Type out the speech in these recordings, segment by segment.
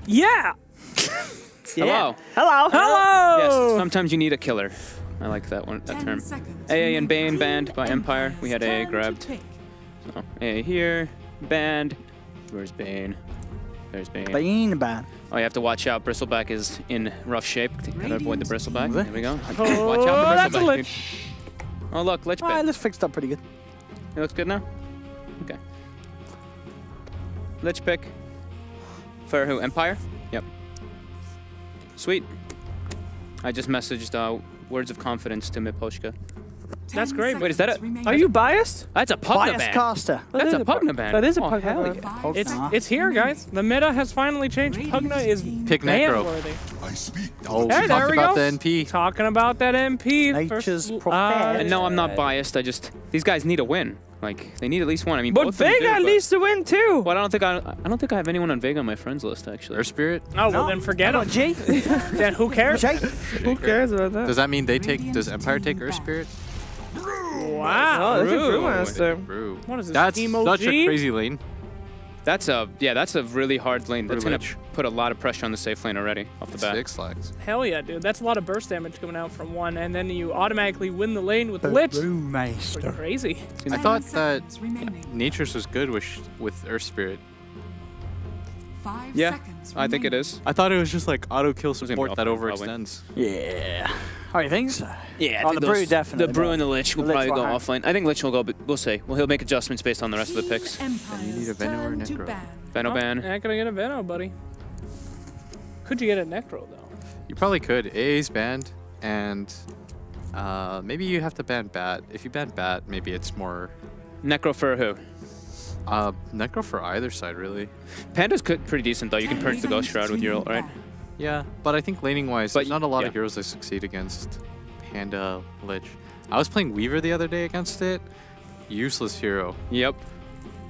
Yeah. Hello. Hello. Hello. Yes, sometimes you need a killer. I like that one, that term. AA and Bane banned by Empire. We had AA grabbed. So AA here, banned. Where's Bane? There's Bane. Bane ban. Oh, you have to watch out. Bristleback is in rough shape. Gotta avoid the Bristleback. There we go. Oh, Watch out for that's a Bristleback. lich. Oh, look, Lich Ah, Bit. this fixed up pretty good. It looks good now? Okay. Lich pick. For who? Empire? Yep. Sweet. I just messaged words of confidence to Miposhka. That's great. Wait, is that a... Are you biased? That's a Pugna Bias ban. caster. That's a Pugna ban. That is a Oh, Pugna hell ban. yeah. It's here, guys. The meta has finally changed. Pugna is Pick Necro. ban-worthy. Oh, Hey, we there talked we about go. the NP. Talking about that MP. Nature's first- prophet. And no, I'm not biased. These guys need a win. Like, they need at least one. I mean, But both of them Vega do, needs to win too. Well, I don't think I have anyone on Vega on my friends list, actually. Earth Spirit? Oh, well, then forget him. G. Then who cares? J. Who cares about that? Does that mean they take? Does Empire take Earth Spirit? Wow, that's a brewmaster. Brew. What is this? That's Emo such G? a crazy lane. That's a really hard lane. That's gonna Lich. put a lot of pressure on the safe lane already off the bat. 6 lags. Hell yeah, dude. That's a lot of burst damage coming out from one, and then you automatically win the lane with Lich. Pretty Brewmaster. crazy. I thought that Nature's was good with Earth Spirit. Yeah, I think it is. I thought it was just like auto kill gonna be support that offline, probably. overextends. Yeah. How do you think so? Yeah, I Oh, think the Brew those- definitely The Brew will. and the Lich will The Lich probably go will have- offline. I think Lich will go, but we'll see. Well, he'll make adjustments based on the rest of the picks. You need a Venom or Necro. Veno ban. Not gonna get a Veno, buddy. Could you get a Necro though? You probably could. AA's banned, and maybe you have to ban Bat. If you ban Bat, maybe it's more Necro for who? Necro for either side, really. Panda's pretty decent though. You can purge the Ghost Shroud with your ult, right? Yeah, but I think laning wise, But there's not a lot yeah. of heroes that succeed against Panda Lich. I was playing Weaver the other day against it. Useless hero. Yep.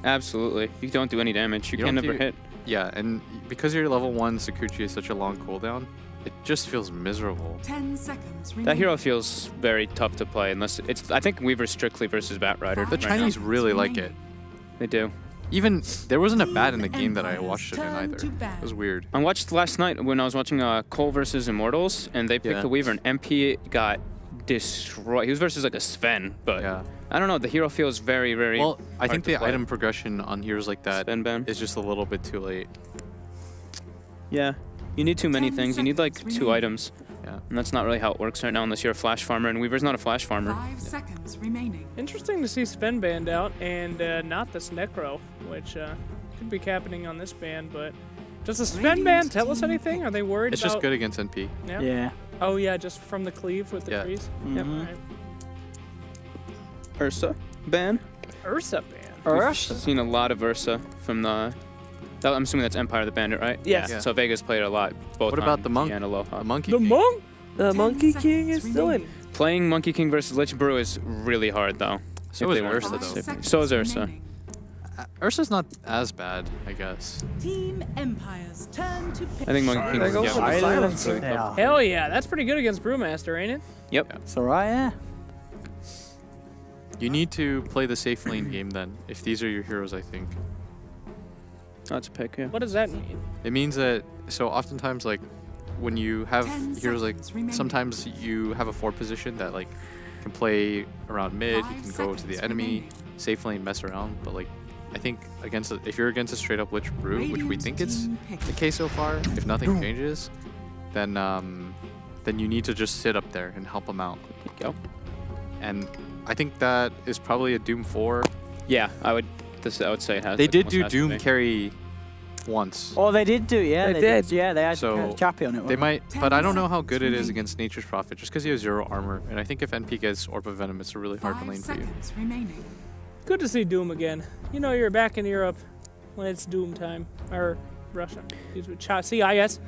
Absolutely. You don't do any damage. You You can don't never do- hit. Yeah, and because you're level 1, Sakuchi is such a long cooldown, it just feels miserable. 10 seconds That hero feels very tough to play unless it's. I think Weaver's strictly versus Bat Rider. The right Chinese now. really like it. They do. Even, there wasn't a Bat in the game that I watched it in either. It was weird. I watched last night when I was watching Cole versus Immortals, and they picked Yeah. the Weaver, and MP got destroyed. He was versus like a Sven, but Yeah. I don't know. The hero feels very, very. Well, I think hard to the play. item progression on heroes like that Sven ban. is just a little bit too late. Yeah, you need too many things. You need like 2 items, Yeah. and that's not really how it works right now unless you're a flash farmer, and Weaver's not a flash farmer. 5 seconds remaining. Interesting to see Sven banned out and not this Necro, which could be happening on this ban, but does the Sven ban tell us anything? Are they worried It's about... just good against NP. Yeah. Yeah. Oh yeah, just from the cleave with the Yeah. trees? Mhm. Yep, right. Ursa ban. Ursa ban. Ursa. Seen a lot of Ursa from the. I'm assuming that's Empire the Bandit, right? Yes. Yeah. So Vegas played a lot. Both What about on the monk? and Aloha. A monkey. The king. monk? The 10 Monkey King seconds is still in. remaining. Playing Monkey King versus Lich Brew is really hard, though. So If is they want Ursa, to though. save me. 5 So is seconds Ursa. remaining. Ursa's not as bad, I guess. Team Empire's turn to pick. I think Monkey King There is goes the really silence. tough. Yeah. Hell yeah, that's pretty good against Brewmaster, ain't it? Yep. It's alright, yeah. You need to play the safe lane game then, if these are your heroes, I think. That's a pick, yeah. What does that mean? It means that, so oftentimes, like, when you have 10 heroes like, seconds remaining. sometimes you have a forward position that, like, can play around mid, you 5 can go to the seconds enemy, remaining. safe lane, mess around, but, like, I think if you're against a straight up Lich Brew, which we Radiant think it's team pick. the case so far, if nothing changes, then you need to just sit up there and help them out. Go. And I think that is probably a Doom 4. Yeah, I would say it has. They it did almost do has to Doom be. carry once. Oh, they did do, yeah. They did. Yeah, they had So, Chappie on it. They wasn't might, but I don't know how 10 good it is seconds against Nature's Prophet, just because he has 0 armor. And I think if NP gets Orb of Venom, it's a really hard 5 lane for you. seconds remaining. Good to see Doom again. You know you're back in Europe when it's Doom time. Or Russia. CIS.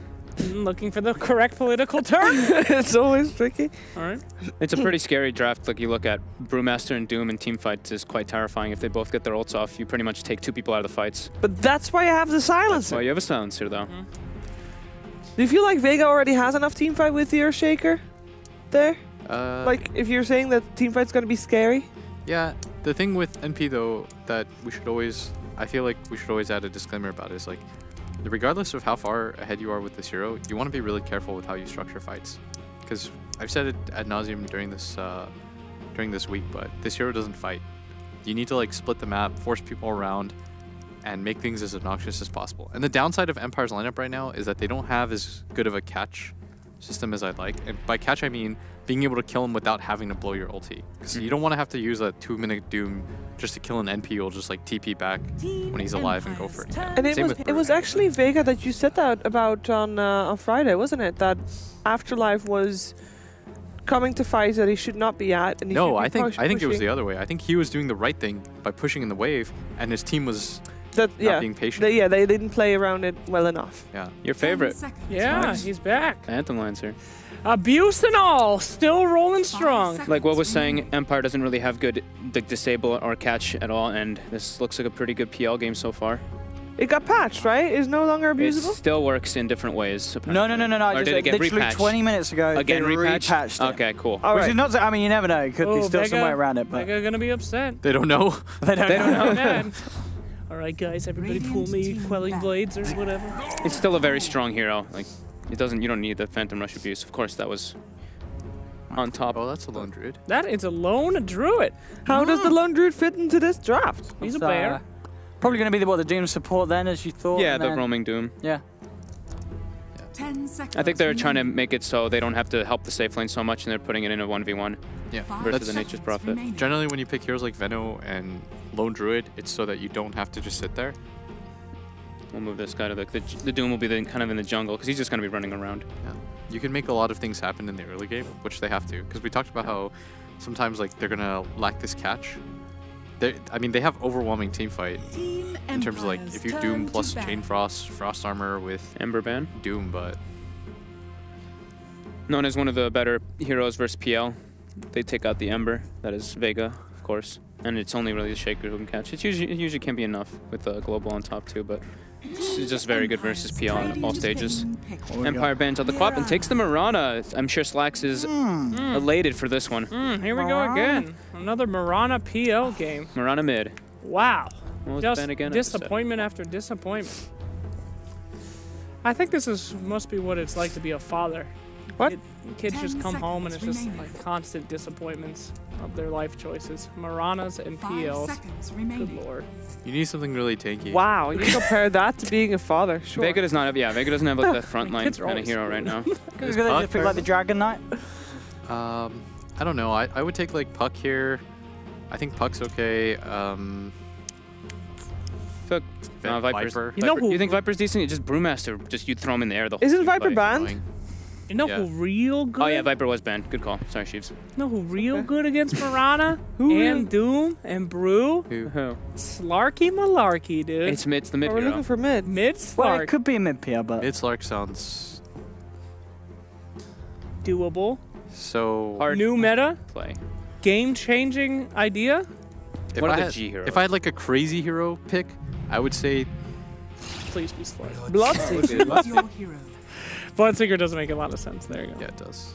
Looking for the correct political term. It's always tricky. Alright. It's a pretty scary draft. Like you look at Brewmaster and Doom in team fights is quite terrifying. If they both get their ults off, you pretty much take 2 people out of the fights. But that's why you have the silencer. Well, you have a silencer though. Do you feel like Vega already has enough team fight with your Shaker there? Like, if you're saying that team fight's gonna be scary? Yeah, the thing with NP though that we should always, I feel like we should always add a disclaimer about is like, regardless of how far ahead you are with this hero, you want to be really careful with how you structure fights. Because I've said it ad nauseum during this week, but this hero doesn't fight. You need to like split the map, force people around, and make things as obnoxious as possible. And the downside of Empire's lineup right now is that they don't have as good of a catch system as I'd like. And by catch, I mean being able to kill him without having to blow your ulti. Because you don't want to have to use a 2-minute Doom just to kill an NP who'll just like TP back when he's alive and go for it. And it was actually Vega that you said that about on Friday, wasn't it? That Afterlife was coming to fights that he should not be at. And he no, should be I think it was the other way. I think he was doing the right thing by pushing in the wave, and his team was not being patient. They didn't play around it well enough. Yeah. Your favorite. Yeah, he's back. Anthem Lancer. Abuse and all, still rolling strong. Like what was saying, Empire doesn't really have good disable or catch at all, and this looks like a pretty good PL game so far. It got patched, right? It's no longer abusable? It still works in different ways. No. Or Just did it get literally repatched? 20 minutes ago, Again they repatched? repatched it. Okay, cool. All Which right. is not, I mean, you never know. It could be still Vega, some way around it. But Vega gonna be upset. They don't know. they don't know. Mad. All right, guys, everybody pull me quelling blades or whatever. It's still a very strong hero. Like, you don't need the Phantom Rush abuse. Of course, that was on top. Oh, that's a lone druid. That is a lone druid. How does the lone druid fit into this draft? He's a So, bear. Probably going to be the Doom support then, as you thought. Yeah, and the then- roaming Doom. Yeah. 10 seconds. I think they're trying to make it so they don't have to help the safe lane so much, and they're putting it in a 1v1 Yeah. versus the Nature's Prophet. Generally, when you pick heroes like Veno and Lone Druid, it's so that you don't have to just sit there. We'll move this guy to the Doom will be kind of in the jungle, because he's just going to be running around. Yeah. You can make a lot of things happen in the early game, which they have to. Because we talked about how sometimes like they're going to lack this catch. I mean, they have overwhelming team fight in terms of like if you Doom plus Chain Frost, Frost Armor with Ember Ban. Doom, but Known as one of the better heroes versus PL. They take out the Ember. That is Vega, of course. And it's only really the Shaker who can catch. It usually can be enough with the Global on top too, but it's just very good versus PL at all stages. Empire bans out the Quap and takes the Mirana. I'm sure Slacks is elated for this one. Here we go again. Another Mirana PL game. Mirana mid. Wow. What was Just ban again? disappointment after disappointment. I think this must be what it's like to be a father. What? Kids just 10 come home and it's seconds just remaining. like constant disappointments of their life choices. Miranas and 5 PLs. seconds Good remaining. lord. you need something really tanky. Wow, you compare that to being a father. Sure. Vega does not have, Vega doesn't have like the frontline kids are kind of always hero right now. Because they just pick like the Dragon Knight. I don't know. I would take like Puck here. I think Puck's okay. Viper. You know who- You think Viper's decent? You just Brewmaster. Just you throw him in the air the whole Isn't Viper fight. banned? Annoying. You know Yeah. who real good? Oh yeah, Viper was banned. Good call. Sorry, Sheaves. You know who real good against Mirana Who and Doom and Brew? Who? Slarky Malarkey, dude. It's the mid Oh, we're hero. looking for mid. Mid Well, Slark. it could be a mid PL, but It's Lark sounds Doable. so. Hard New meta. play. Game-changing idea. If What I are the had- G heroes? If I had like a crazy hero pick, I would say Please be Slark. Bloodseeker. Choose your hero. Bloodseeker doesn't make a lot of sense. There you go. yeah, it does.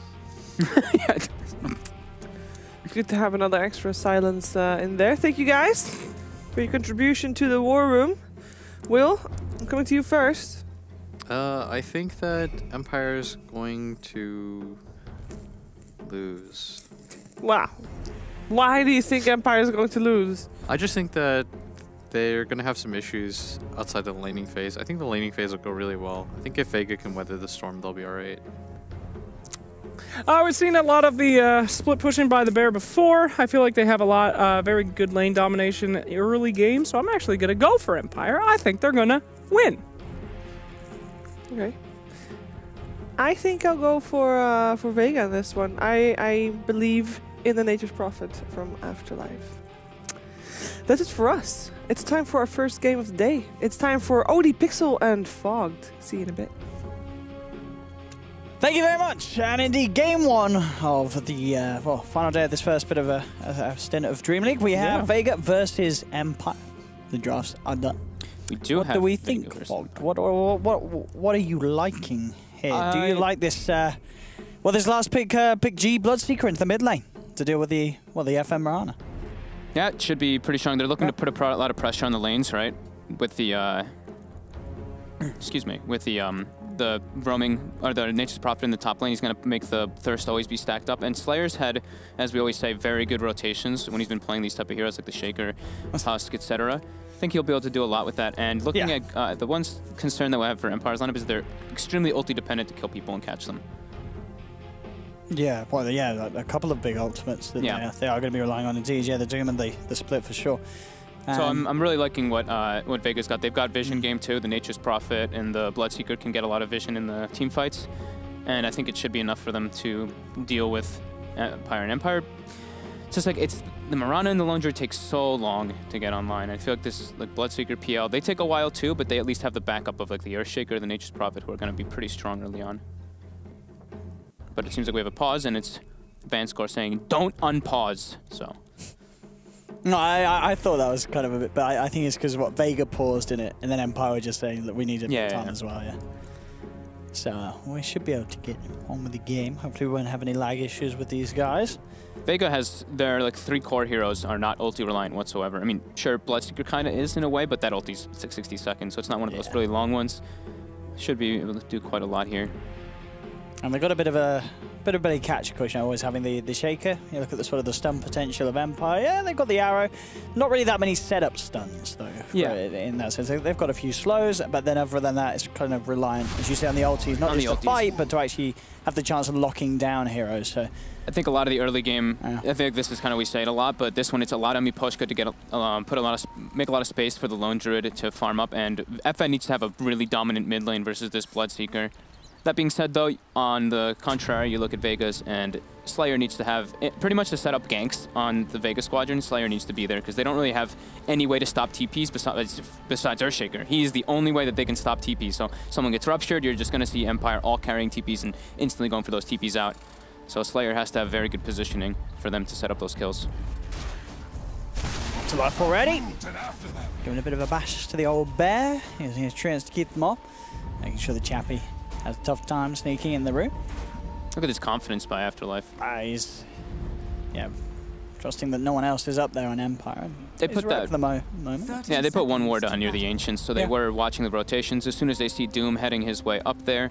Good to have another extra silence in there. Thank you guys for your contribution to the war room. Will, I'm coming to you first. I think that Empire's going to lose. Wow. Why do you think Empire is going to lose? I just think that they're going to have some issues outside the laning phase. I think the laning phase will go really well. I think if Vega can weather the storm, they'll be alright. We've seen a lot of the split pushing by the bear before. I feel like they have a lot, very good lane domination early game, so I'm actually going to go for Empire. I think they're going to win. Okay. I think I'll go for Vega in this one. I believe in the Nature's Prophet from Afterlife. That's it for us. It's time for our first game of the day. It's time for OD Pixel and Fogged. See you in a bit. thank you very much. And indeed, game one of the final day of this first bit of a stint of Dream League. We have Vega versus Empire. The drafts are done. We do What have do we Vega think, versus- Fogged? What are you liking here? Do you like this? This last pick G Bloodseeker into the mid lane to deal with the FM Mirana. Yeah, it should be pretty strong. They're looking to put a lot of pressure on the lanes, right? With the excuse me, with the roaming or the Nature's Prophet in the top lane, he's going to make the Thirst always be stacked up. And Slayer's had, as we always say, very good rotations when he's been playing these type of heroes like the Shaker, Husk, etc. I think he'll be able to do a lot with that. And looking at the one concern that we have for Empire's lineup is they're extremely ulti dependent to kill people and catch them. Yeah, well, yeah, a couple of big ultimates that they are going to be relying on indeed. Yeah, the Doom and the Split for sure. So I'm really liking what Vega's got. They've got vision game too. The Nature's Prophet and the Bloodseeker can get a lot of vision in the team fights, and I think it should be enough for them to deal with Empire. And Empire, it's just like the Mirana and the Lone Druid take so long to get online. I feel like this is like Bloodseeker, PL. They take a while too, but they at least have the backup of like the Earthshaker, the Nature's Prophet, who are going to be pretty strong early on. But it seems like we have a pause, and it's Vanscore saying, "Don't unpause." So. No, I thought that was kind of a bit, but I think it's because what Vega paused in it, and then Empire were just saying that we need a bit of time as well, So we should be able to get on with the game. Hopefully we won't have any lag issues with these guys. Vega has their like 3 core heroes are not ulti reliant whatsoever. I mean, sure, Bloodseeker kind of is in a way, but that ulti's 60 seconds, so it's not one of those really long ones. Should be able to do quite a lot here. And they've got a bit of a catch cushion, always having the Shaker. You look at the sort of the stun potential of Empire. Yeah, they've got the arrow. Not really that many setup stuns, though, in that sense. They've got a few slows, but then other than that, it's kind of reliant, as you say, on the ultis, not just to fight, but to actually have the chance of locking down heroes. So I think a lot of the early game, I think this is kind of, we say it a lot, but this one, it's a lot on Miposhka to get make a lot of space for the Lone Druid to farm up, and FN needs to have a really dominant mid lane versus this Bloodseeker. That being said, though, on the contrary, you look at Vegas, and Slayer needs to have pretty much to set up ganks on the Vega Squadron. Slayer needs to be there because they don't really have any way to stop TPs besides Earthshaker. He's the only way that they can stop TPs. So someone gets ruptured, you're just going to see Empire all carrying TPs and instantly going for those TPs out. So Slayer has to have very good positioning for them to set up those kills. To life already. Giving a bit of a bash to the old bear. Using his chance to keep them off. Making sure the Chappie has a tough time sneaking in the room. Look at this confidence by Afterlife. He's, trusting that no one else is up there on Empire. They put that for the moment. Yeah, they put one ward on near the Ancients, so they were watching the rotations. As soon as they see Doom heading his way up there,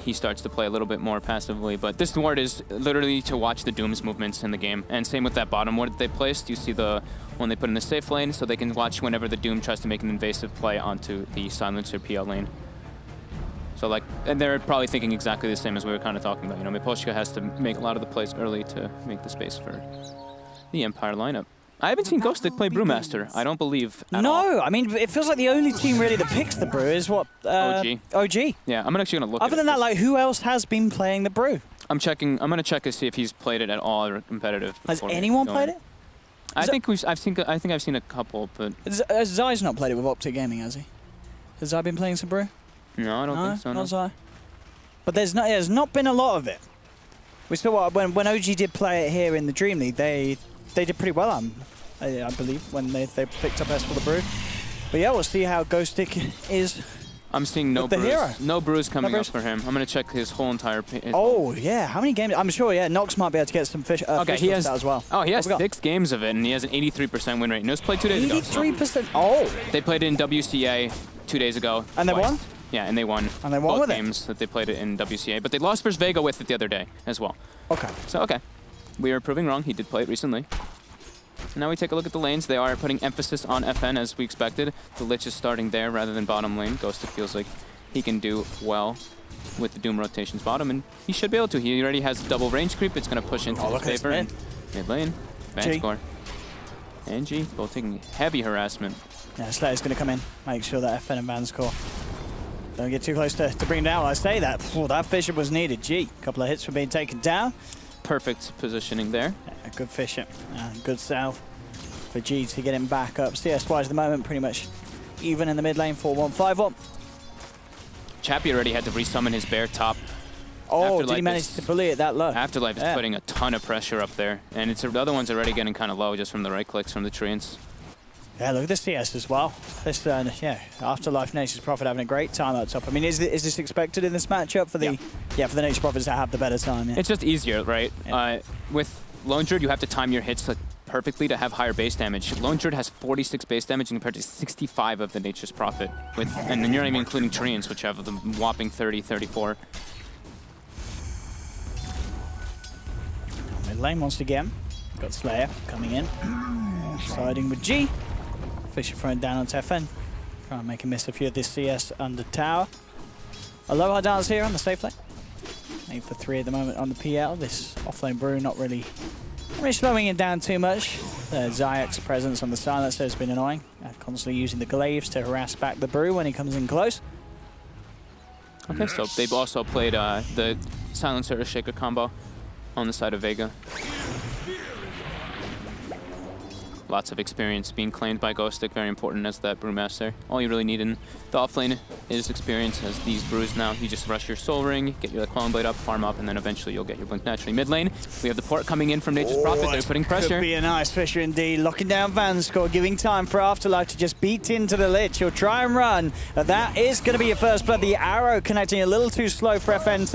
he starts to play a little bit more passively. But this ward is literally to watch the Doom's movements in the game. And same with that bottom ward that they placed. You see the one they put in the safe lane, so they can watch whenever the Doom tries to make an invasive play onto the Silencer PL lane. So like, and they're probably thinking exactly the same as we were kind of talking about. You know, Miposhka has to make a lot of the plays early to make the space for the Empire lineup. I haven't seen Ghostic play Brewmaster. I don't believe at all. No, I mean, it feels like the only team really that picks the Brew is what? OG. OG. Yeah, I'm actually gonna look. Other than that, like, who else has been playing the Brew? I'm gonna check to see if he's played it at all or competitive. Has anyone played it? I think I've seen a couple, but Zai's not played it with Optic Gaming, has he? Has Zai been playing some Brew? No, I don't think so. Not Zai. But there's not been a lot of it. We saw when OG did play it here in the DreamLeague, they did pretty well, I believe, when they picked up S for the Brew. But yeah, we'll see how Ghostic is. I'm seeing no brews. No brews coming up for him. I'm gonna check his whole entire. Yeah, how many games? I'm sure. Yeah, Nox might be able to get some fish. Okay, he has as well. Oh, he has 6 games of it, and he has an 83% win rate. And it was played 2 days ago. 83%. Oh. They played it in WCA 2 days ago. And they won. Yeah, and they won. And they won both with games that they played it in WCA, but they lost versus Vega with it the other day as well. Okay. So we are proving wrong. He did play it recently. Now we take a look at the lanes. They are putting emphasis on FN as we expected. The Lich is starting there rather than bottom lane. Ghostic feels like he can do well with the Doom rotations bottom, and he should be able to. He already has double range creep. It's going to push into his favor. Mid lane, Vanscore, and G both taking heavy harassment. Yeah, Slayer's going to come in, make sure that FN and Vanscore don't get too close to bring down. I say that. That Fisher was needed. G, a couple of hits for being taken down. Perfect positioning there. Yeah, good Fisher. Good sell for G to get him back up. CS-wise at the moment, pretty much even in the mid lane, 4-1, 5-1. Chappie already had to resummon his bear top. Oh, did he manage to bully it that low? Afterlife is putting a ton of pressure up there, and the other one's already getting kind of low just from the right clicks from the treants. Yeah, look at the CS as well. This, Afterlife Nature's Prophet having a great time up top. I mean, is this expected in this matchup for the for the Nature's Prophets to have the better time? Yeah. It's just easier, right? Yeah. With Lone Druid, you have to time your hits like perfectly to have higher base damage. Lone Druid has 46 base damage compared to 65 of the Nature's Prophet. And then you're not even including Treants, which have the whopping 30, 34. Mid lane once again. Got Slayer coming in. Siding with G. Fisher throwing down onto FN. Trying to make a miss a few of this CS under tower. Aloha dance here on the safe lane. 8 for 3 at the moment on the PL. This offlane brew not really slowing it down too much. Zayak's presence on the silencer has been annoying. Constantly using the glaives to harass back the brew when he comes in close. Okay, so they've also played the silencer shaker combo on the side of Vega. Lots of experience being claimed by Ghostic, very important as that Brewmaster. All you really need in the offlane is experience as these brews now. You just rush your Soul Ring, get your Clone Blade up, farm up, and then eventually you'll get your Blink naturally. Mid lane, we have the port coming in from Nature's Prophet. They're putting pressure. Could be a nice Fisher indeed. Locking down Vanscore, giving time for Afterlife to just beat into the Lich. He'll try and run. That is going to be your first blood. The arrow connecting a little too slow for FN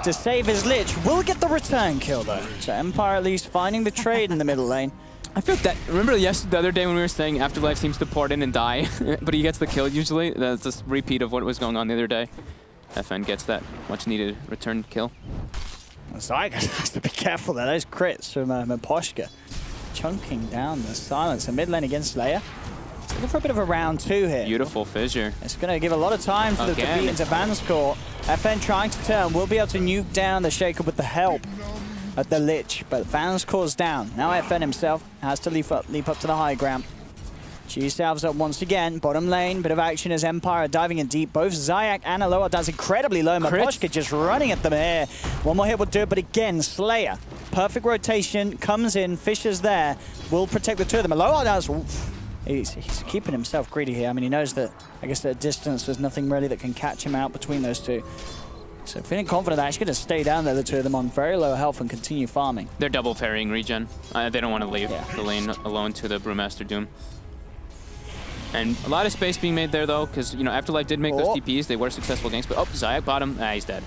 to save his Lich. Will get the return kill though. So Empire at least finding the trade in the middle lane. I feel that, remember the other day when we were saying Afterlife seems to port in and die, but he gets the kill usually? That's a repeat of what was going on the other day. FN gets that much needed return kill. Zyga has to be careful there. Those crits from Maposhka. Chunking down the silence. A mid lane against Slayer. It's looking for a bit of a round 2 here. Beautiful fissure. It's going to give a lot of time for them to beat into Vanscore. FN trying to turn. Will be able to nuke down the Shaker with the help at the Lich, but Vanscore's down. Now FN himself has to leap up to the high ground. G salves up once again. Bottom lane, bit of action as Empire diving in deep. Both Zayak and Aloha does incredibly low. Maposhka just running at them here. One more hit will do it, but again, Slayer. Perfect rotation, comes in, Fisher's there. Will protect the two of them. Aloha does. He's keeping himself greedy here. I mean, he knows that, I guess, at distance, there's nothing really that can catch him out between those two. So feeling confident they're actually going to stay down there, the two of them on very low health and continue farming. They're double ferrying regen. They don't want to leave the lane alone to the Brewmaster Doom. And a lot of space being made there though, because you know Afterlife did make those TPs. They were successful games, but Zayak bottom, he's dead.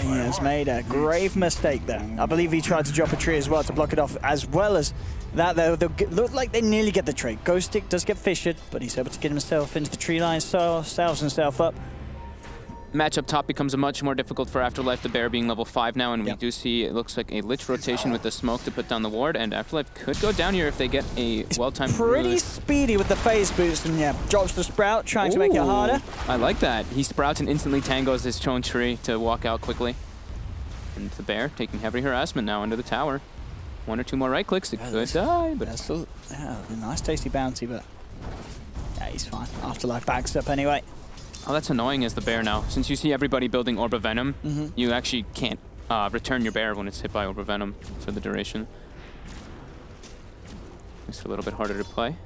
He has made a grave mistake there. I believe he tried to drop a tree as well to block it off, as well as that though. Look like they nearly get the trade. Ghostic does get fissured, but he's able to get himself into the tree line, so salves himself up. Matchup top becomes much more difficult for Afterlife, the bear being level 5 now, and we do see it looks like a Lich rotation with the smoke to put down the ward, and Afterlife could go down here if they get a well-timed pretty speedy with the phase boost, and drops the Sprout, trying to make it harder. I like that. He sprouts and instantly tangos his Chone tree to walk out quickly. And the bear taking heavy harassment now under the tower. 1 or 2 more right clicks, it could die, but that's a nice tasty bounty, but he's fine. Afterlife backs up anyway. Oh, that's annoying as the bear now. Since you see everybody building Orb of Venom, you actually can't return your bear when it's hit by Orb of Venom for the duration. Makes it a little bit harder to play.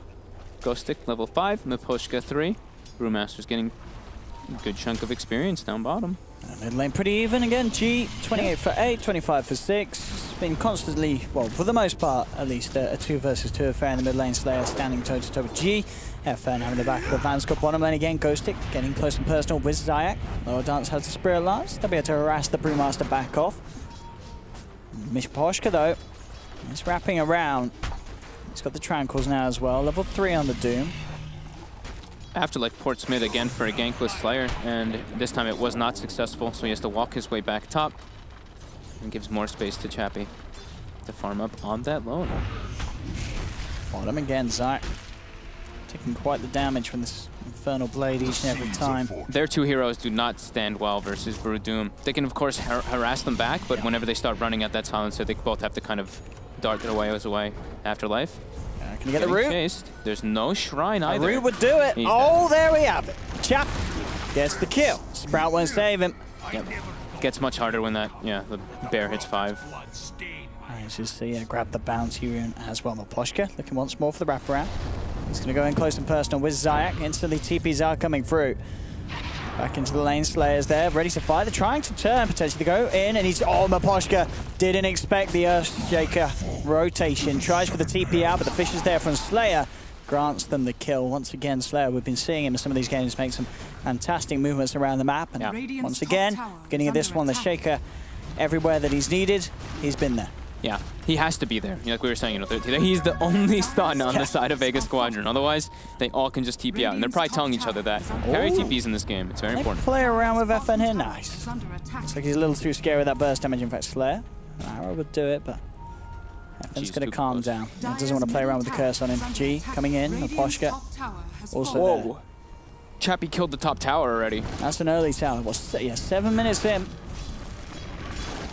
Ghostic, level 5, Maposhka 3. Brewmaster's getting a good chunk of experience down bottom. Mid lane pretty even again. G, 28 for 8, 25 for 6. It's been constantly, well, for the most part, at least, a 2 versus 2 affair in the mid lane. Slayer standing toe to toe with G. FN having the back of the Vanscore. Bottom lane again, Ghostic getting close and personal with Zayak. Lower dance has the Spirit Lance. They'll be able to harass the Brewmaster back off. Maposhka though, he's wrapping around. He's got the Tranquils now as well. Level 3 on the Doom. Afterlife ports mid again for a gankless Slayer, and this time it was not successful, so he has to walk his way back top and gives more space to Chappie to farm up on that lone. Bottom again, Zayak. Taking quite the damage from this Infernal Blade each and every time. Their 2 heroes do not stand well versus Brew Doom. They can, of course, harass them back, but whenever they start running at that silencer, they both have to kind of dart their ways away. Afterlife. Can you get the root? Chased. There's no shrine either. The root would do it. Oh, there we have it. Chap gets the kill. Sprout won't save him. Yep. Gets much harder when that, the bear hits 5. Let's just see, grab the bounty rune as well. Maposhka looking once more for the wraparound. He's going to go in close and personal with Zayak. Instantly TPs are coming through. Back into the lane, Slayer's there, ready to fire. They're trying to turn, potentially to go in, and he's, Maposhka didn't expect the Earthshaker rotation. Tries for the TP out, but the fish is there from Slayer. Grants them the kill. Once again, Slayer, we've been seeing him in some of these games make some fantastic movements around the map. And once again, beginning of this one, the Shaker, everywhere that he's needed, he's been there. Yeah, he has to be there. Like we were saying, you know, he's the only stun on the side of Vega Squadron. Otherwise, they all can just TP out. And they're probably telling each other that. Carry TPs in this game. It's very important. Play around with FN here. Nice. Looks like he's a little too scary with that burst damage. In fact, Slayer. Arrow would do it, but FN's going to calm down. He doesn't want to play around with the curse on him. G coming in. Naposhka also there. Chappie killed the top tower already. That's an early tower. Well, yeah, 7 minutes in.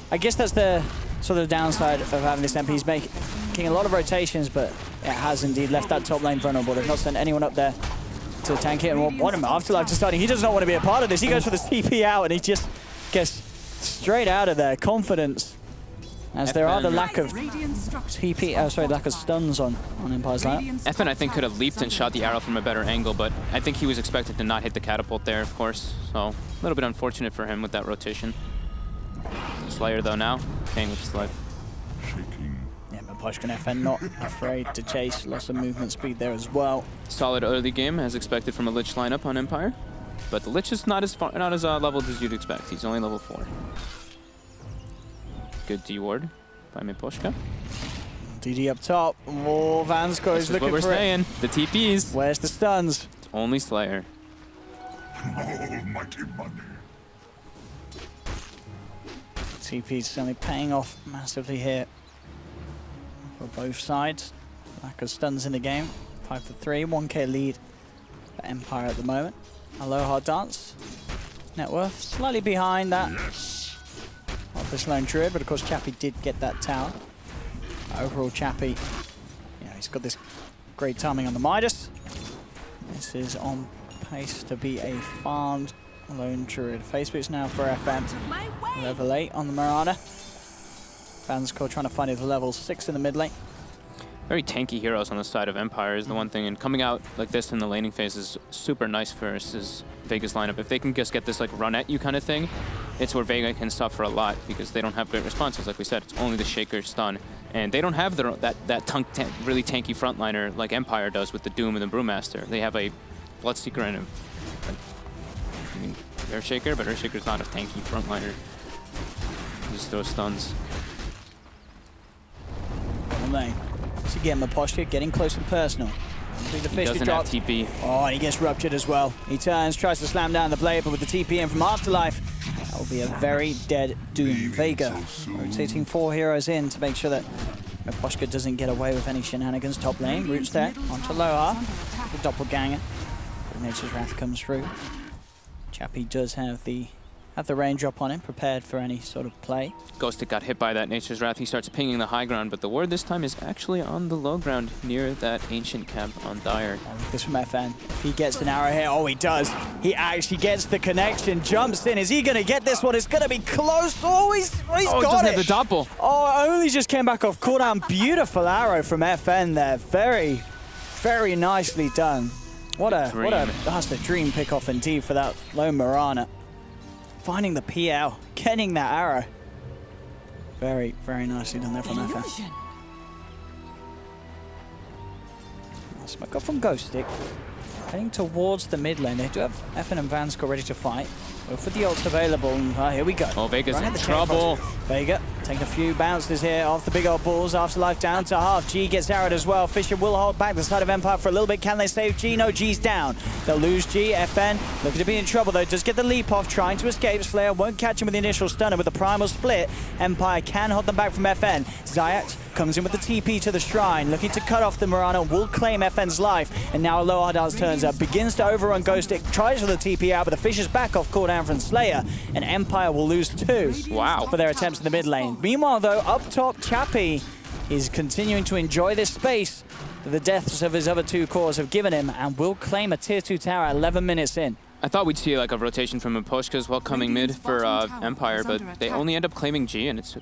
I guess that's the sort of downside of having this MP. He's making a lot of rotations, but it has indeed left that top lane vulnerable. They've not sent anyone up there to tank it. And what Afterlife just starting. He does not want to be a part of this. He goes for the TP out, and he just gets straight out of there. Confidence. As there are the lack of TP, lack of stuns on Empire's lineup. FN, I think, could have leaped and shot the arrow from a better angle, but I think he was expected to not hit the catapult there, of course. So a little bit unfortunate for him with that rotation. Slayer, though, now paying with his life. Yeah, but Poshka and FN not afraid to chase. Lots of movement speed there as well. Solid early game, as expected from a Lich lineup on Empire. But the Lich is not as leveled as you'd expect. He's only level 4. Good D-ward by Miposhka. DD up top. Oh, Vansko is looking for it. This is what we're saying. The TPs. Where's the stuns? It's only Slayer. Almighty money. TP's certainly paying off massively here for both sides. Lack of stuns in the game. 5-3, 1k lead for Empire at the moment. Aloha dance. Net worth slightly behind that. Of this lone druid, but of course Chappie did get that tower. Overall Chappie, he's got this great timing on the Midas. This is on pace to be a farmed lone druid. Facebook's now for FM. Level 8 on the Mirana. Vansko trying to find his level 6 in the mid lane. Very tanky heroes on the side of Empire is the one thing, and coming out like this in the laning phase is super nice versus Vega's lineup. If they can just get this like run at you kind of thing, it's where Vega can suffer a lot because they don't have great responses. Like we said, it's only the Shaker stun, and they don't have that really tanky frontliner like Empire does with the Doom and the Brewmaster. They have a Bloodseeker and a Earthshaker, but Earthshaker's not a tanky frontliner. He just throws stuns. So again, Miposhka getting close and personal. He doesn't have TP. Oh, and he gets ruptured as well. He turns, tries to slam down the blade, but with the TP in from Afterlife, that will be a very dead Doom. Vega rotating 4 heroes in to make sure that Miposhka doesn't get away with any shenanigans. Top lane, roots there, onto Loa. The doppelganger. Nature's Wrath comes through. Chappie does have the range drop on him, prepared for any sort of play. Ghostic got hit by that Nature's Wrath. He starts pinging the high ground, but the ward this time is actually on the low ground near that ancient camp on Dire. This from FN. If he gets an arrow here, oh, he does. He actually gets the connection, jumps in. Is he going to get this one? It's going to be close. Oh, he's got it. Doesn't have the doppel. Oh, only just came back off cooldown. Beautiful arrow from FN there. Very, very nicely done. That's a dream pick off indeed for that lone Mirana. Finding the PL, getting that arrow. Very, very nicely done there from FN. Smoke off from Ghostic. Heading towards the mid lane. They do have FN and Vansko ready to fight. Both with the ults available. And, here we go. Oh, Vega's in trouble. Vega taking a few bounces here off the big old balls. Afterlife down to half. G gets arrowed as well. Fisher will hold back the side of Empire for a little bit. Can they save G? No, G's down. They'll lose G. FN looking to be in trouble though. Does get the leap off, trying to escape. Slayer won't catch him with the initial stunner. With the primal split, Empire can hold them back from FN. Zayat comes in with the TP to the shrine, looking to cut off the Mirana, will claim FN's life, and now Aloha Dance turns up, begins to overrun Ghostic, tries for the TP out, but the Fisher's back off cooldown from Slayer, and Empire will lose 2 for their attempts in the mid lane. Meanwhile though, up top, Chappie is continuing to enjoy this space that the deaths of his other 2 cores have given him, and will claim a tier 2 tower 11 minutes in. I thought we'd see like a rotation from Miposhka as well coming mid for Empire, but they only end up claiming G, and it's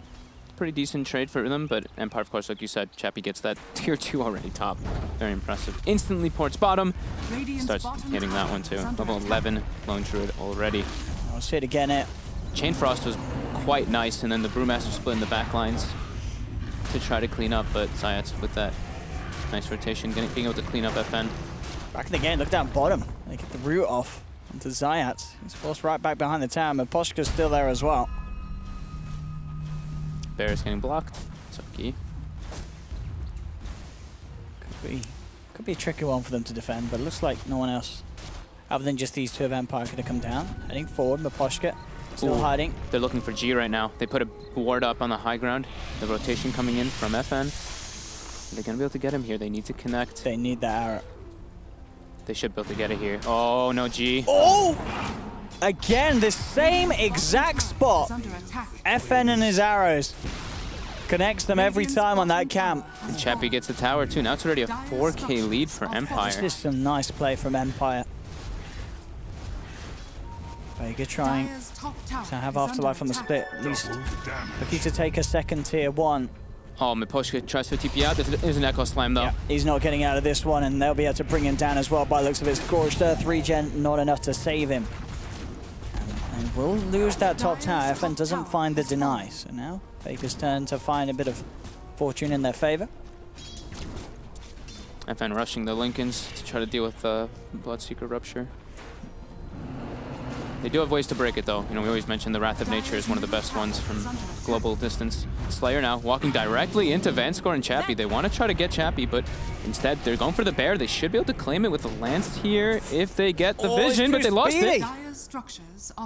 pretty decent trade for them, but Empire, of course, like you said, Chappie gets that tier 2 already top. Very impressive. Instantly ports bottom, starts hitting that one too. Level 11 lone druid already. I'll see it again. Chain Frost was quite nice, and then the Brewmaster split in the back lines to try to clean up, but Zayat's with that nice rotation, being able to clean up FN. Back in the game, look down bottom. They get the root off onto Zayat. He's forced right back behind the tower. Miposhka's still there as well. Bear is getting blocked. Tucky. Could be a tricky one for them to defend, but it looks like no one else, other than just these two of Empire, could have come down. Heading forward, Miposhka still hiding. They're looking for G right now. They put a ward up on the high ground. The rotation coming in from FN. They're going to be able to get him here. They need to connect. They need that arrow. They should be able to get it here. Oh, no G. Oh! Again, the same exact spot. FN and his arrows. Connects them every time on that camp. And Chappie gets the tower too. Now it's already a 4K lead for Empire. This is some nice play from Empire. Vega trying to have Afterlife on the split, at least looking to take a second tier 1. Oh, Miposhka tries to TP out. There's an Echo Slam though. Yeah, he's not getting out of this one, and they'll be able to bring him down as well by the looks of it. Scorched Earth regen, not enough to save him. And we'll lose that top tower. FN doesn't find the deny. So now Vega's turn to find a bit of fortune in their favor. FN rushing the Lincolns to try to deal with Bloodseeker Rupture. They do have ways to break it though. You know, we always mention the Wrath of Nature is one of the best ones from global distance. Slayer now walking directly into Vanscore and Chappie. They want to try to get Chappie, but instead they're going for the bear. They should be able to claim it with the lance here if they get the vision, but they lost it.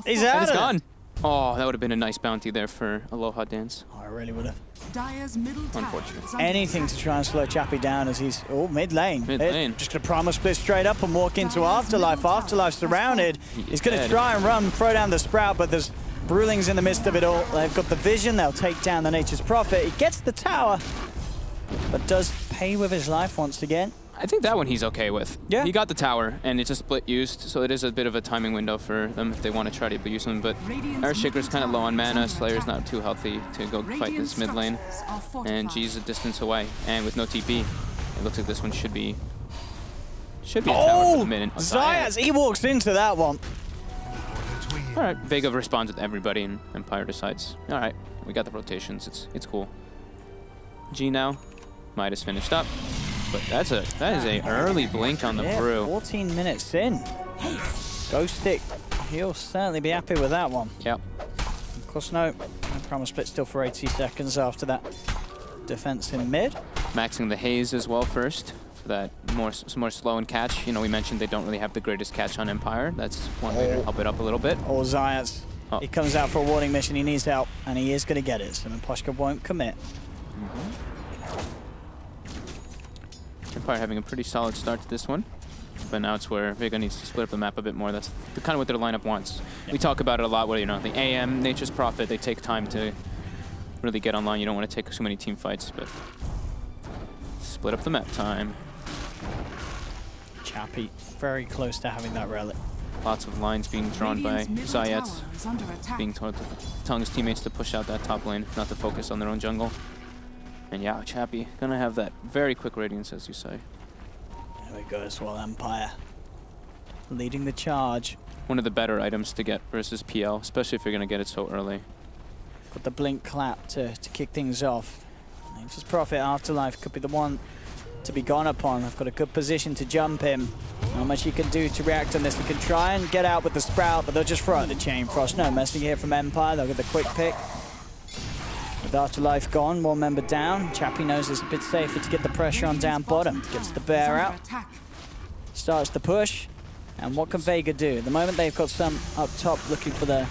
He's out. It's gone. Oh, that would have been a nice bounty there for Aloha Dance. Oh, I really would have. Unfortunate. Anything to try and slow Chappie down as he's mid lane. Mid lane. Just gonna primal split straight up and walk into Afterlife. Afterlife surrounded. He's gonna try and run, throw down the Sprout, but there's Brewlings in the midst of it all. They've got the vision. They'll take down the Nature's Prophet. He gets the tower, but does pay with his life once again. I think that one he's okay with. Yeah. He got the tower, and it's a split used, so it is a bit of a timing window for them if they want to try to use him. But Earthshaker's kind of low on mana. Slayer's not too healthy to go fight this mid lane. And G's a distance away. And with no TP, it looks like this one should be a tower for the mid. Zayas, he walks into that one. All right, Vega responds with everybody, and Empire decides, all right, we got the rotations. It's cool. G now. Midas finished up. But that is a early blink on the brew. 14 minutes in. Ghost Stick, he'll certainly be happy with that one. Yep. Of course, no primal split still for 80 seconds after that defense in mid. Maxing the haze as well first for that more slow and catch. You know, we mentioned they don't really have the greatest catch on Empire. That's one way to help it up a little bit. Oh, Zayas. Oh. He comes out for a warning mission. He needs help, and he is going to get it. So Miposhka won't commit. Empire having a pretty solid start to this one, but now it's where Vega needs to split up the map a bit more. That's kind of what their lineup wants. Yep. We talk about it a lot where, you know, the AM, Nature's Prophet, they take time to really get online. You don't want to take too many team fights, but split up the map time. Chappie very close to having that relic. Lots of lines being drawn by Zayat, being telling his teammates to push out that top lane, not to focus on their own jungle. And yeah, Chappie gonna have that very quick radiance, as you say. There we go as well, Empire leading the charge. One of the better items to get versus PL, especially if you're gonna get it so early. Got the blink clap to kick things off. Nature's Prophet Afterlife could be the one to be gone upon. I've got a good position to jump him. Not much he can do to react on this. He can try and get out with the Sprout, but they'll just throw out the Chain Frost. No messing here from Empire. They'll get the quick pick. With Afterlife gone, one member down. Chappie knows it's a bit safer to get the pressure on down bottom. Gets the bear out. Starts the push. And what can Vega do? At the moment they've got some up top looking for the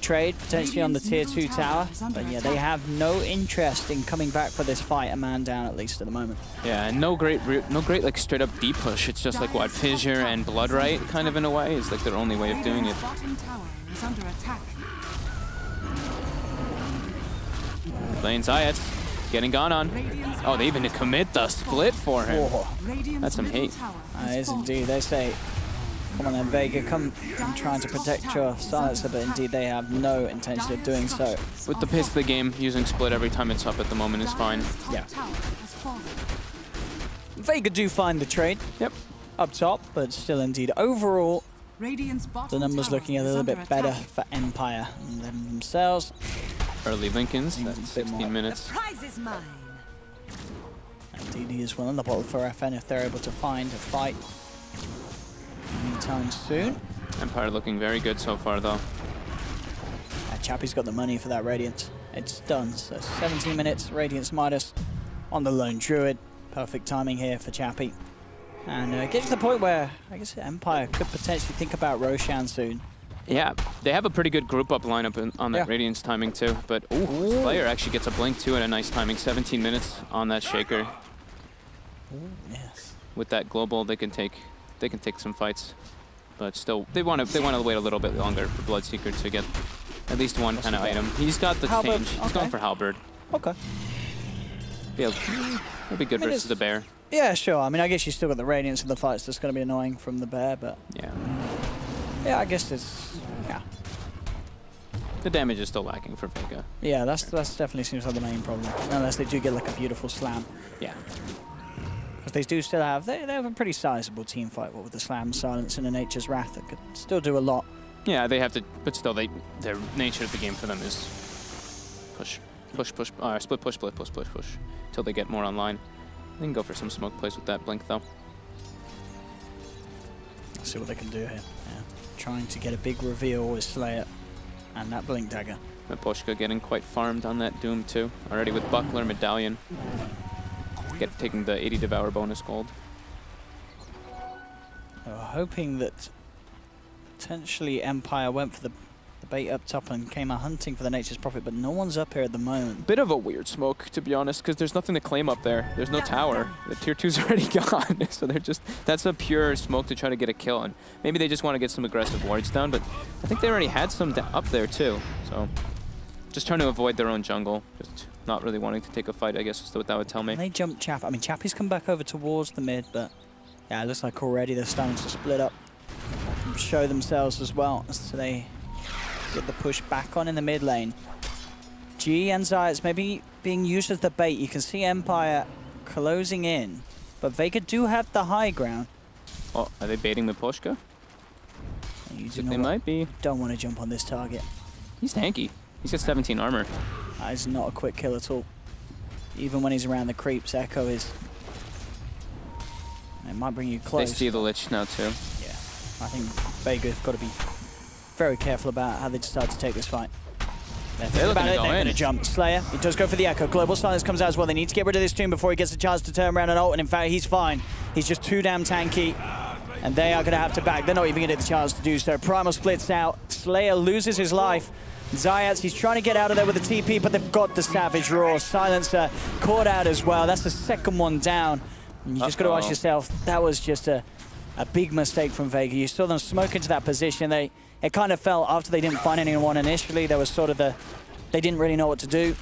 trade, potentially on the tier 2 tower. But yeah, they have no interest in coming back for this fight, a man down at least at the moment. Yeah, and no great like straight up deep push. It's just like what, Fissure and Bloodright kind of in a way is like their only way of doing it. Lane Zayat getting gone on. Oh, they even commit the split for him. Whoa. That's some hate. That is indeed. They say, come on then, Vega, come trying to protect your silencer, but indeed they have no intention of doing so. With the pace of the game, using split every time it's up at the moment is fine. Yeah. Vega do find the trade. Yep. Up top, but still indeed. Overall, the numbers looking a little bit better for Empire and themselves. Early Lincolns, that's 16 minutes. Indeed, he is well on the bottle for FN if they're able to find a fight anytime soon. Empire looking very good so far, though. Chappie's got the money for that Radiance. It's done. So 17 minutes, Radiance Midas on the lone Druid. Perfect timing here for Chappie. And get to the point where I guess Empire could potentially think about Roshan soon. Yeah, they have a pretty good group up lineup on that Radiance timing too. But Slayer actually gets a blink too and a nice timing. 17 minutes on that Shaker. Ooh, yes. With that global, they can take some fights. But still, they want to wait a little bit longer for Bloodseeker to get at least one kind of item. He's got the Halberd. change. He's going for Halberd. Okay. Yeah, it'll be good versus the Bear. Yeah, sure. I mean, I guess you still got the Radiance in the fights. That's going to be annoying from the Bear, but yeah, I guess it's the damage is still lacking for Vega. Yeah, that's definitely seems like the main problem. Unless they do get like a beautiful slam. Yeah. Because they do still have they have a pretty sizable team fight with the slam, silence, and a Nature's Wrath that could still do a lot. Yeah, they have to, but still, their nature of the game for them is push, split push, until they get more online. They can go for some smoke plays with that blink though. Let's see what they can do here. Yeah. Trying to get a big reveal with Slayer and that blink dagger. Miposhka getting quite farmed on that Doom too, already with Buckler, Medallion. Taking the 80 Devour bonus gold. Hoping that potentially Empire went for the bait up top and came out hunting for the Nature's Prophet, but no one's up here at the moment. Bit of a weird smoke, to be honest, because there's nothing to claim up there. There's no tower. The tier 2's already gone, so they're just, that's a pure smoke to try to get a kill, and maybe they just want to get some aggressive wards down, but I think they already had some up there too, so just trying to avoid their own jungle, just not really wanting to take a fight, I guess is what that would tell me. And they jump Chappie. I mean, Chappie's come back over towards the mid, but yeah, it looks like already they're starting to split up and show themselves as well, so they get the push back on in the mid lane. G and Zayat's maybe being used as the bait. You can see Empire closing in, but Vega do have the high ground. Oh, are they baiting Miposhka? They might be. Don't want to jump on this target. He's tanky. He's got 17 armor. That is not a quick kill at all. Even when he's around the creeps, Echo is... It might bring you close. They see the Lich now too. Yeah. I think Vega's got to be very careful about how they decide to take this fight. They're looking to go in. They're going to jump. Slayer, he does go for the Echo. Global Silence comes out as well. They need to get rid of this Tomb before he gets a chance to turn around and ult, and in fact, he's fine. He's just too damn tanky, and they are going to have to back. They're not even going to get the chance to do so. Primal splits out. Slayer loses his life. Zayat, he's trying to get out of there with a TP, but they've got the Savage Roar. Silencer caught out as well. That's the second one down. And you just got to ask yourself, that was just a big mistake from Vega. You saw them smoke into that position. It kind of felt after they didn't find anyone initially, there was sort of they didn't really know what to do.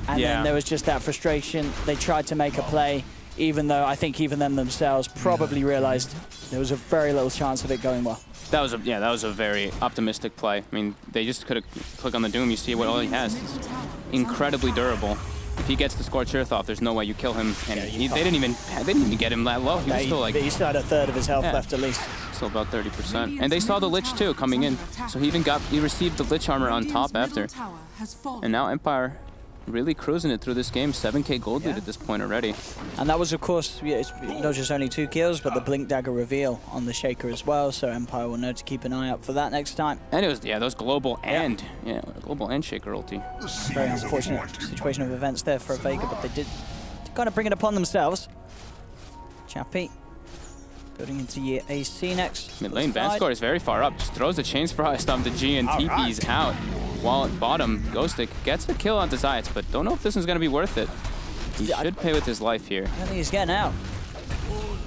And then there was just that frustration. They tried to make a play, even though I think even them themselves probably realized there was a very little chance of it going well. That was a very optimistic play. I mean, they just could have clicked on the Doom. You see what all he has. It's incredibly durable. If he gets the Scorched Earth off, there's no way you kill him. And they didn't even get him that low. He was still like, he still had a third of his health left at least. Still about 30%. And they saw the Lich too coming in. So he received the Lich armor on top after. And now Empire really cruising it through this game. 7k gold lead at this point already. And that was, of course, it's not just only 2 kills, but the Blink Dagger reveal on the Shaker as well. So Empire will know to keep an eye out for that next time. And it was, those global and global and Shaker ulti. Very unfortunate situation of events there for Vega, but they did kind of bring it upon themselves. Chappie building into year AC next. Mid lane, Vanscore is very far up. Just throws the Chain Frost on the G and TP's out. While at bottom, Ghostic gets a kill onto Zayat, but don't know if this is going to be worth it. He should pay with his life here. I think he's getting out.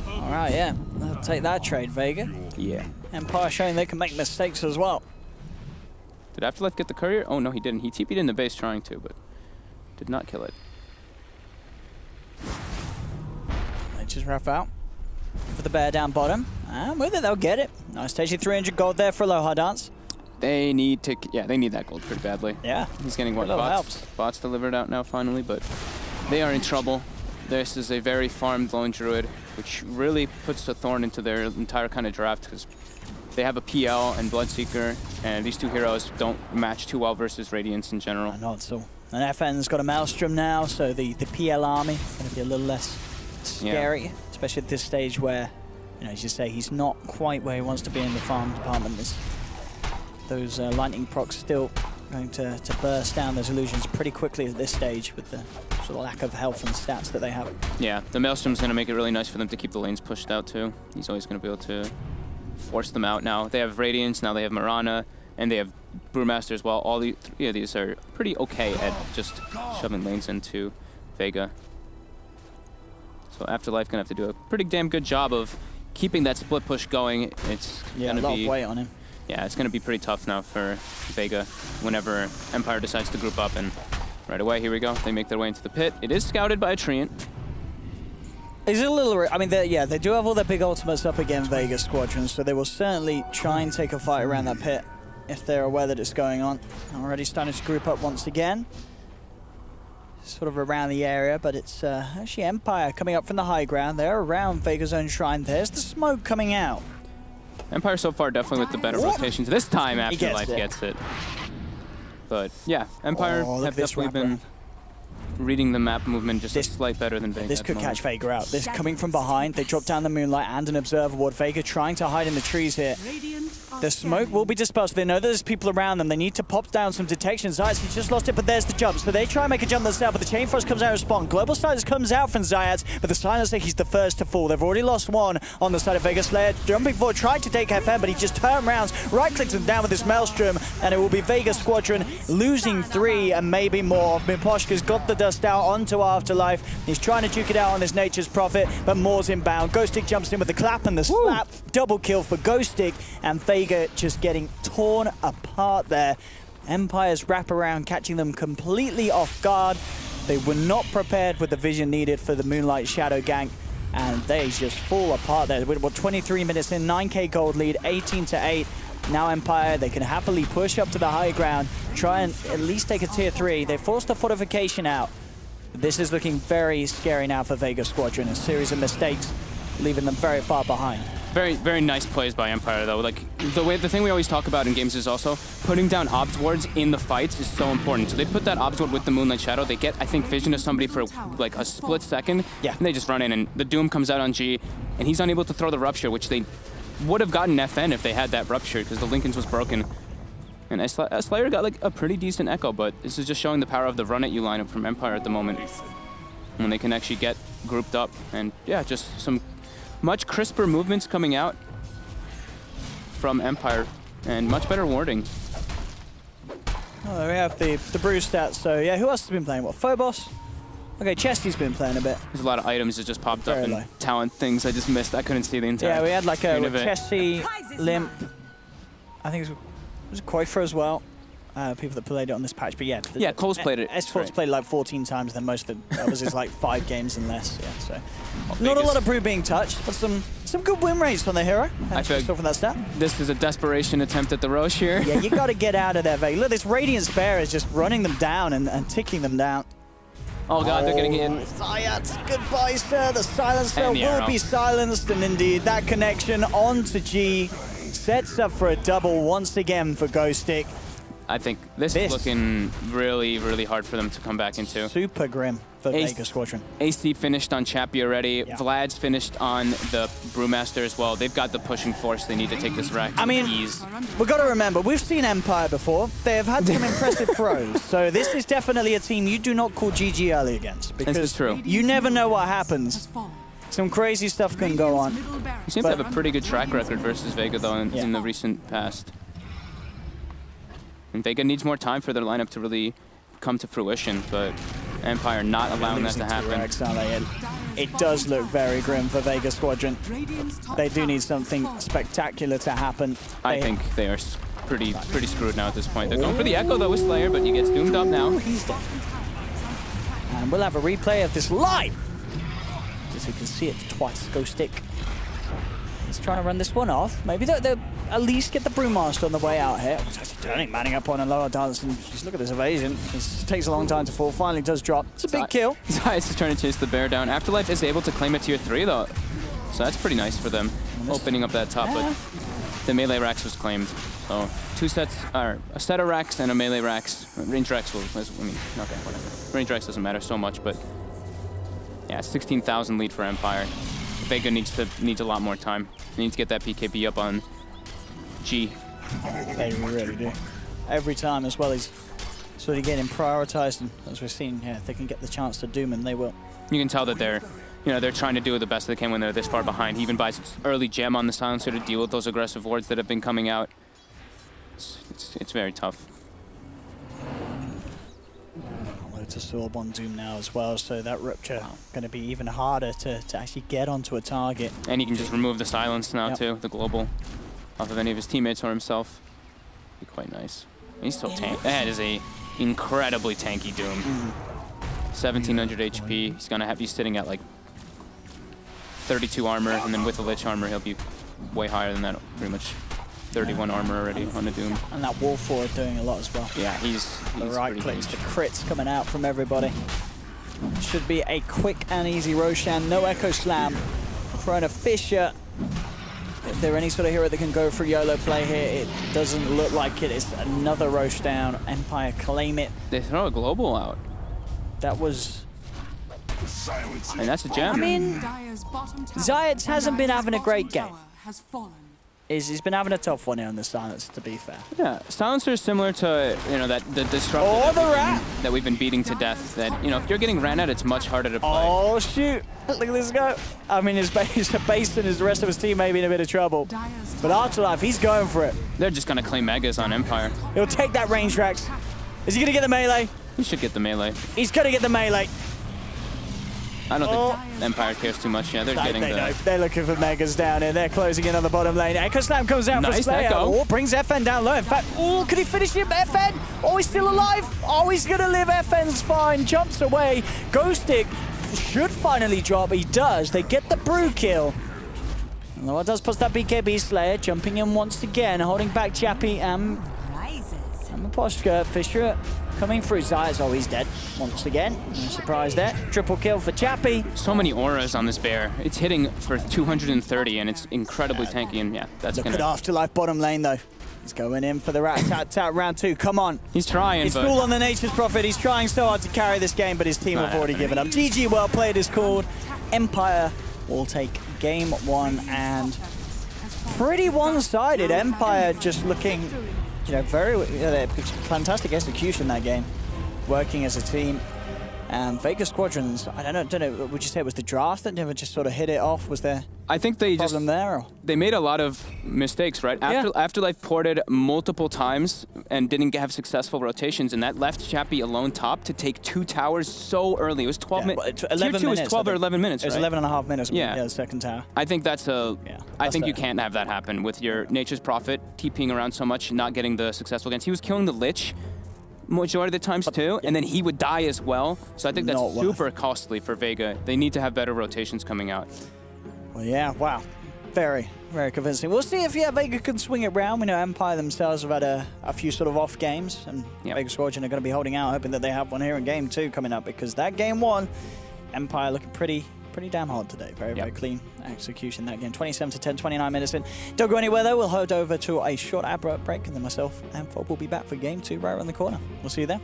All right, yeah. I'll take that trade, Vega. Yeah. Empire showing they can make mistakes as well. Did Afterlife get the courier? Oh, no, he didn't. He TP'd in the base trying to, but did not kill it. They just rough out for the bear down bottom. And with it, they'll get it. Nice, takes you 300 gold there for Aloha Dance. They need to, they need that gold pretty badly. Yeah. He's getting what, bots delivered out now finally, but they are in trouble. This is a very farmed lone druid, which really puts a thorn into their entire kind of draft because they have a PL and Bloodseeker, and these two heroes don't match too well versus Radiance in general. Not at all. And FN's got a Maelstrom now, so the PL army is going to be a little less scary, especially at this stage where, as you say, he's not quite where he wants to be in the farm department. Those lightning procs still going to burst down those illusions pretty quickly at this stage with the sort of lack of health and stats that they have. Yeah, the Maelstrom's going to make it really nice for them to keep the lanes pushed out too. He's always going to be able to force them out now. They have Radiance, now they have Mirana, and they have Brewmaster as well. All three of these are pretty okay at just shoving lanes into Vega. So Afterlife going to have to do a pretty damn good job of keeping that split push going. It's going to be a lot of weight on him. Yeah, it's going to be pretty tough now for Vega whenever Empire decides to group up. And right away, here we go. They make their way into the pit. It is scouted by a Treant. It's a little... I mean, they do have all their big ultimates up against Vega Squadron, so they will certainly try and take a fight around that pit if they're aware that it's going on. Already starting to group up once again. Sort of around the area, but it's actually Empire coming up from the high ground. They're around Vega's own shrine. There's the smoke coming out. Empire so far definitely with the better rotations. This time Afterlife gets it. But yeah, Empire have definitely been reading the map movement just a slight better than Vega. This could catch Vega out. This coming from behind. They drop down the Moonlight and an Observer Ward. Vega trying to hide in the trees here. The smoke will be dispersed. They know there's people around them. They need to pop down some detection. Zayats, he just lost it, but there's the jump. So they try and make a jump themselves, but the Chain Frost comes out of spawn. Global Silence comes out from Zayats, but the Silencer, he's the first to fall. They've already lost one on the side of Vega. Slayer jumping forward, tried to take FM, but he just turned around, right-clicks him down with his Maelstrom, and it will be Vega Squadron losing 3 and maybe more. Mimposhka's got the dust out onto Afterlife. He's trying to duke it out on his Nature's Prophet, but Moore's inbound. Ghostic jumps in with the clap and the slap. Double kill for Ghostic, and Vega just getting torn apart there. Empire's wraparound catching them completely off guard. They were not prepared with the vision needed for the Moonlight Shadow gank, and they just fall apart there. We're 23 minutes in, 9k gold lead, 18-8. Now Empire, they can happily push up to the high ground, try and at least take a tier 3. They forced the fortification out. This is looking very scary now for Vega Squadron. A series of mistakes leaving them very far behind. Very, very nice plays by Empire, though. Like, the thing we always talk about in games is also putting down obs wards in the fights is so important. So they put that obs ward with the Moonlight Shadow. They get, I think, vision of somebody for like a split second. Yeah. And they just run in, and the Doom comes out on G, and he's unable to throw the Rupture, which they would have gotten FN if they had that Rupture, because the Linken's was broken. And Slayer got like a pretty decent echo, but this is just showing the power of the run at you lineup from Empire at the moment, when they can actually get grouped up. And yeah, just some much crisper movements coming out from Empire, and much better warding. Oh, we have the brew stats. So yeah, who else has been playing? What, Phobos? Okay, Chesty's been playing a bit. There's a lot of items that just popped up and talent things I just missed. I couldn't see the entire. Yeah, we had like a Chesty, Limp. I think it was Coifer as well. People that played it on this patch, but yeah. Yeah, Cole's played it. Esports played like 14 times, then most of the others is like 5 games and less. Yeah, so not a lot of brew being touched, but some good win rates on the hero. I feel from that stat. This is a desperation attempt at the ROG here. Yeah, you got to get out of there, Vega. Look, this Radiant Spare is just running them down and ticking them down. Oh god, they're getting in. Zayats, goodbye, sir. The Silencer will be silenced, and indeed that connection onto G sets up for a double once again for Ghostic. I think this is looking really, really hard for them to come back into. Super grim for Vega Squadron. AC finished on Chappie already. Yeah. Vlad's finished on the Brewmaster as well. They've got the pushing force they need to take this rack with ease. We've got to remember, we've seen Empire before. They have had some impressive throws. So this is definitely a team you do not call GG early against. Because this is true. You never know what happens. Some crazy stuff can go on. He seems to have a pretty good track record versus Vega, though, in the recent past. And Vega needs more time for their lineup to really come to fruition, but Empire not allowing that to happen. It does look very grim for Vega Squadron. They do need something spectacular to happen. I think they are pretty screwed now at this point. They're going for the Echo, though, with Slayer, but he gets doomed up now. He's dead. And we'll have a replay of this live, just so you can see it twice. Ghostic. He's trying to run this one off. Maybe they'll at least get the Brewmaster on the way out here. It's actually turning, manning up on a lower dance, and just look at this evasion. It takes a long time to fall. Finally does drop. It's a big kill. Zayats is trying to chase the bear down. Afterlife is able to claim a tier 3 though, so that's pretty nice for them, opening up that top. But the melee racks was claimed. So 2 sets, or a set of racks and a melee racks. Range racks will, okay, whatever. Range racks doesn't matter so much, but yeah, 16,000 lead for Empire. Vega needs a lot more time. They need to get that PKB up on G. They really do. every time as well. He's sort of getting prioritized, and as we've seen, yeah, if they can get the chance to doom him, they will. You can tell that they're trying to do the best they can when they're this far behind. He even buys early gem on the silencer to deal with those aggressive wards that have been coming out. It's very tough. Lotus Orb on Doom now as well, so that rupture going to be even harder to actually get onto a target. And he can just remove the silence now too, the global, off of any of his teammates or himself. Be quite nice. He's still tanky. That is a incredibly tanky Doom. 1700 HP. He's gonna be sitting at like 32 armor, and then with the Lich armor, he'll be way higher than that. Pretty much 31 armor already on the Doom. And that wall forward doing a lot as well. Yeah, he's the right clicks, the crits coming out from everybody. Should be a quick and easy Roshan. No Echo Slam. Throwing a Fissure. If there any sort of hero that can go for YOLO play here, it doesn't look like it. It's another Rosh down. Empire claim it. They throw a global out. That was... And that's a gem. I mean, Zayats hasn't been having a great game. He's been having a tough one here on the Silencer, to be fair. Yeah, Silencer is similar to, the Disruptor that we've been beating to death. That, if you're getting ran at, it's much harder to play. Oh, shoot. Look at this go. I mean, his base and the rest of his team may be in a bit of trouble. But Afterlife, he's going for it. They're just going to claim Megas on Empire. He'll take that range tracks. Is he going to get the melee? He should get the melee. He's going to get the melee. I don't think Empire cares too much. Yeah, they're getting the... They're looking for Megas down here. They're closing in on the bottom lane. Echo Slam comes out for Slayer. Oh, brings FN down low. In fact, could he finish him? FN? Oh, he's still alive. Oh, he's going to live. FN's fine. Jumps away. Ghost Stick should finally drop. He does. They get the brew kill. And what does push that BKB Slayer? Jumping in once again. Holding back Chappie and Maposhka. Fissure coming through. Zayas, oh, he's dead once again. No surprise there. Triple kill for Chappie. So many auras on this bear. It's hitting for 230, and it's incredibly tanky, and that's Look at Afterlife bottom lane, though. He's going in for the rat-tat-tat round 2. Come on. He's trying, He's full on the Nature's Prophet. He's trying so hard to carry this game, but his team have already given up. GG, well played is called. Empire will take game 1, and pretty one-sided. Empire just looking... very fantastic execution that game, working as a team. Vega Squadrons, I don't know, would you say it was the draft that never just sort of hit it off? Was there I think they problem there? Or? They made a lot of mistakes, right? Afterlife ported multiple times and didn't have successful rotations, and that left Chappie alone top to take 2 towers so early. It was 12 minutes. Tier 2 was 12 or 11 minutes, right? It was 11 and a half minutes. Yeah, the second tower. I think that's a... I think you can't have that happen with your Nature's Prophet TPing around so much, not getting the successful gains. He was killing the Lich majority of the times too, and then he would die as well. So I think that's super costly for Vega. They need to have better rotations coming out. Well, yeah, wow. Very, very convincing. We'll see if, Vega can swing it round. We know Empire themselves have had a few sort of off games, and Vega Squadron are going to be holding out, hoping that they have one here in game 2 coming up, because that game 1, Empire looking pretty damn hard today. Very, very clean execution that game. 27-10, 29 minutes in. Don't go anywhere, though. We'll head over to a short ad break, and then myself and Fob will be back for game 2 right around the corner. We'll see you there.